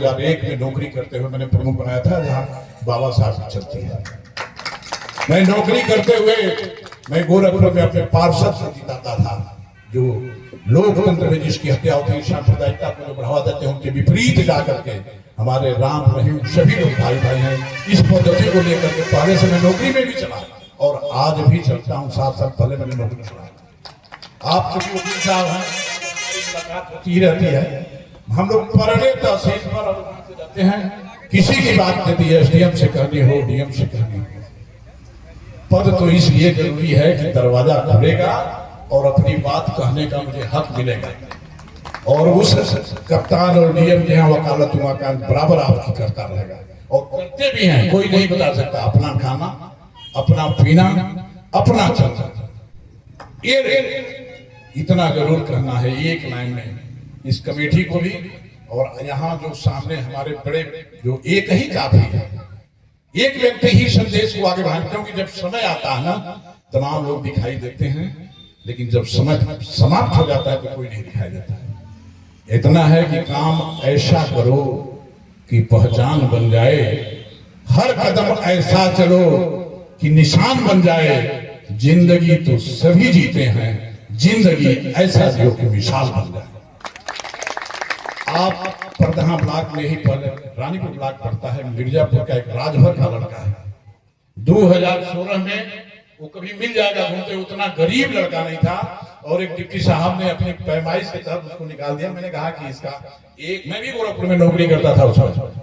2001 में नौकरी करते हुए मैंने प्रमुख बनाया था, जहां बाबा साहब की चलती है। मैं नौकरी करते हुए मैं गोरखपुर में अपने पार्षद से जिताता था, जो लोकतंत्र में जिसकी हत्या होती है, सांप्रदायिकता को जो बढ़ावा देते हैं, उनके विपरीत जाकर के हमारे राम रहीम सभी लोग भाई भाई हैं। इस पद्धति को लेकर के पहले से मैं नौकरी में भी चला और आज भी चलता हूँ। 7 साल पहले मैंने नौकरी चला। आप चूंकि वकील साहब हैं, मुलाकात होती रहती है। हम लोग परड़े तहसील पर और जाते हैं, किसी की बात कहती है एसडीएम से करनी हो, डीएम से करनी हो। पद तो इसलिए जरूरी है कि दरवाजा खुलेगा और अपनी बात कहने का मुझे हक मिलेगा, और उस कप्तान और डीएम के यहाँ वकालत उमाकांत बराबर आपकी करता रहेगा, और करते भी हैं। कोई नहीं बता सकता अपना खाना, अपना पीना, अपना चलना। ये इतना जरूर करना है एक लाइन में इस कमेटी को भी, और यहाँ जो सामने हमारे बड़े जो एक ही काफी है, एक व्यक्ति ही संदेश को आगे बढ़ाते, क्योंकि जब समय आता है ना तमाम लोग दिखाई देते हैं, लेकिन जब समय समाप्त हो जाता है तो कोई नहीं दिखाई देता है। इतना है कि काम ऐसा करो कि पहचान बन जाए, हर कदम ऐसा चलो कि निशान बन जाए। जिंदगी तो सभी जीते हैं, जिंदगी ऐसा जियो कि मिसाल बन जाए। आप प्रधान ब्लॉक में ही पहले रानीपुर ब्लॉक पड़ता है, मिर्जापुर का एक राजभर का लड़का है। 2016 में वो कभी मिल जाएगा घूमते, उतना गरीब लड़का नहीं था, और एक डिप्टी साहब ने अपनी पैमाइश के तहत उसको निकाल दिया। मैंने कहा कि इसका एक, मैं भी गोरखपुर में नौकरी करता था उस वक्त,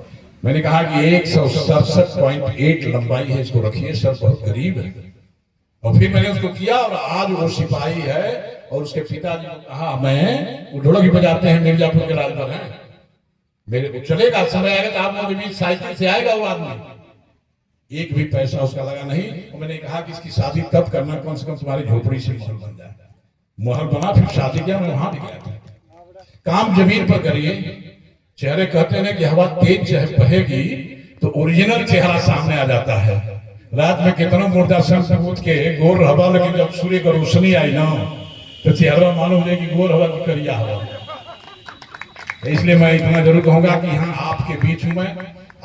मैंने कहा कि 167.8 लंबाई है, इसको रखिए, सर बहुत गरीब है। और फिर मैंने उसको किया, और आज वो सिपाही है। और उसके पिताजी ने कहा मैं वो ढोलक बजाते हैं, मिर्जापुर के राजभर हैं, मेरे को चलेगा, समय आएगा तो आप लोगों के बीच साइकिल से आएगा वो आदमी। एक भी पैसा उसका लगा नहीं। और मैंने कहा कि इसकी शादी तब करना, कम से कम तुम्हारी झोपड़ी से महल बन जाए। महल बना, फिर शादी किया। मैं वहां भी गया था। काम जमीन पर करिए। चेहरे कहते हैं कि हवा तेज चाहे बहेगी तो ओरिजिनल चेहरा सामने आ जाता है। रात में कितना मुर्दा संत पूछ के गोर हवा, लेकिन जब सूर्य का रोशनी आई ना तो चेहरा मालूम है कि गोर हवा की करिया हवा। इसलिए मैं इतना जरूर कहूंगा कि हाँ, आपके बीच हूं मैं,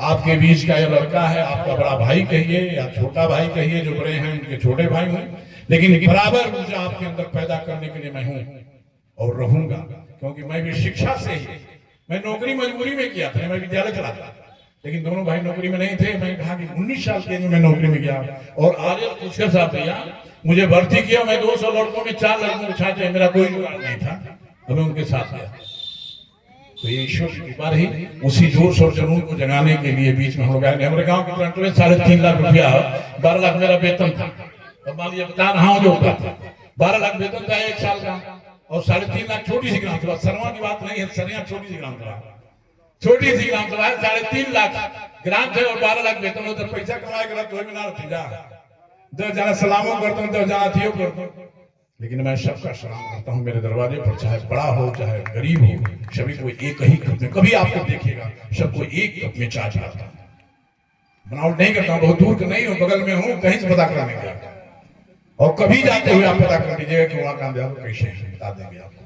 आपके बीच का ये लड़का है, आपका बड़ा भाई कहिए या छोटा भाई कहिए, जो बड़े हैं उनके छोटे भाई हूं, लेकिन बराबर मुझे आपके अंदर पैदा करने के लिए मैं हूं और रहूंगा। क्योंकि मैं भी शिक्षा से ही, मैं नौकरी मजबूरी में किया था, मैं विद्यालय चलाता, लेकिन दोनों भाई नौकरी में नहीं थे। मैंने कहा कि 19 साल के में नौकरी में गया, और आज पुष्कर साहब भैया मुझे भर्ती किया। मैं 200 लड़कों में 4 लड़कों को छात्र, मेरा कोई जुगाड़ नहीं था, तो मैं उनके साथ गया। तो ये ईश्वर की कृपा रही। उसी जोश और जुनून को जगाने के लिए बीच में हम लोग आए। हमारे गांव के प्लांट में 3.5 लाख रुपया, 12 लाख मेरा वेतन था। अब मान लीजिए बता रहा हूँ जो होता था, 12 लाख वेतन था 1 साल का, और 3.5 लाख छोटी सी ग्राम सभा, सरवा की बात नहीं है, सरिया छोटी सी ग्राम सभा, छोटी सी ग्राम सभा है। 3.5 लाख ग्राम थे और 12 लाख वेतन होता। पैसा कमाए कर तो ना थी जा 10 जना सलामों करता हूँ, 10 जना थियो करता हूँ, लेकिन मैं सबका सलाम करता हूँ। मेरे दरवाजे पर चाहे बड़ा हो चाहे गरीब हो, सभी को एक ही कप में, कभी आपको देखिएगा सबको एक कप में चाय पिलाता हूँ। बनावट नहीं करता हूँ, बहुत दूर का नहीं हूँ, बगल में हूँ, कहीं से पता करने का। और कभी जाते हुए आप पता कर लीजिएगा कि वहां कामयाब कैसे है, बता देंगे आपको।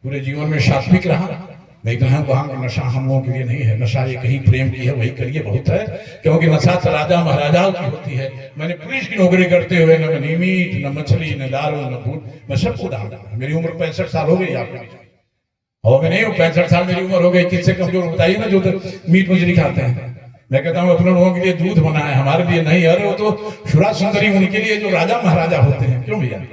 पूरे जीवन में सात्विक रहा। मैं कहूँ वहां का नशा हम लोगों के लिए नहीं है। नशा एक ही प्रेम की है, वही करिए, बहुत है। क्योंकि नशा तो राजा महाराजाओं की होती है। मैंने पुलिस की नौकरी करते हुए न मैं मीट, न मछली, न दारू, न दूध, मैं सबको डाल। मेरी उम्र 65 साल हो गई, आपके हो गए नहीं हो? 65 साल मेरी उम्र हो गई। किससे कमजोर बताइए ना जो मीट मछली खाते हैं। मैं कहता हूँ अपने लोगों के लिए दूध बना है, हमारे लिए नहीं। अरे वो तो सुरा सुंदरी उनके लिए जो राजा महाराजा होते हैं। क्यों भैया,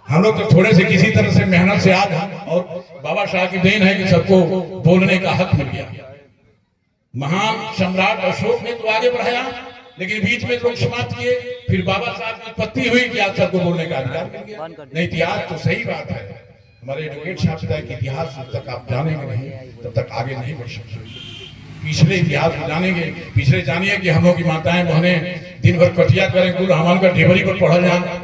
हम लोग तो थोड़े से किसी तरह से मेहनत से आज हम, और बाबा साहब की देन है कि सबको बोलने का हक मिल गया। महान सम्राट अशोक ने तो आगे बढ़ाया, लेकिन बीच में लोग समाप्त किए। फिर बाबा साहब की उत्पत्ति हुई कि आज सबको बोलने का अधिकार मिल गया। नहीं, इतिहास तो सही बात है। हमारे एडवोकेट साहब बताया कि इतिहास जब तक आप जानेंगे नहीं तब तक आगे नहीं बढ़ सकते। पिछले इतिहास को जानेंगे, पिछले जानिए कि हम लोग की माताएं बहनें दिन भर कटिया करें, गुरु हमान का ढेबरी पर पढ़ा जाए,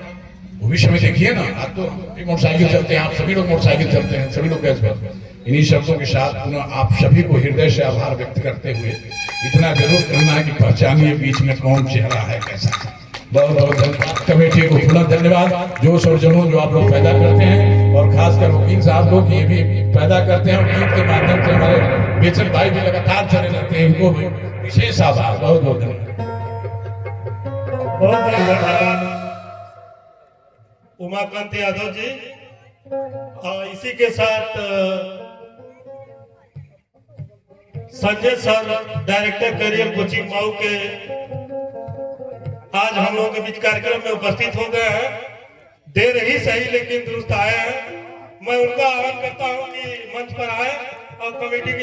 वो भी समय देखिए ना। आज तो मोटरसाइकिल चलते हैं, आप सभी लोग मोटरसाइकिल चलते हैं, सभी लोग गैस पर। इन्हीं शब्दों के साथ पुनः आप सभी को हृदय से आभार व्यक्त करते हुए इतना जरूर करना है कि पहचानिए बीच में कौन चेहरा है, कैसा। बहुत बहुत धन्यवाद कमेटी को, पुनः धन्यवाद। जोश और जुनून जो आप लोग पैदा करते हैं, और खासकर वकील साहब लोग ये भी पैदा करते हैं, और गीत के माध्यम से हमारे बेचन भाई भी लगातार चले रहते हैं, इनको भी विशेष आभार। बहुत बहुत धन्यवाद। बहुत बहुत धन्यवाद उमाकांत यादव जी। इसी के साथ Sanjay sir, director career coaching माऊ के, आज हम लोगों के बीच कार्यक्रम में उपस्थित हो गए हैं। देर ही सही लेकिन दुरुस्त आए हैं। मैं उनका आह्वान करता हूं कि मंच पर आए और कमेटी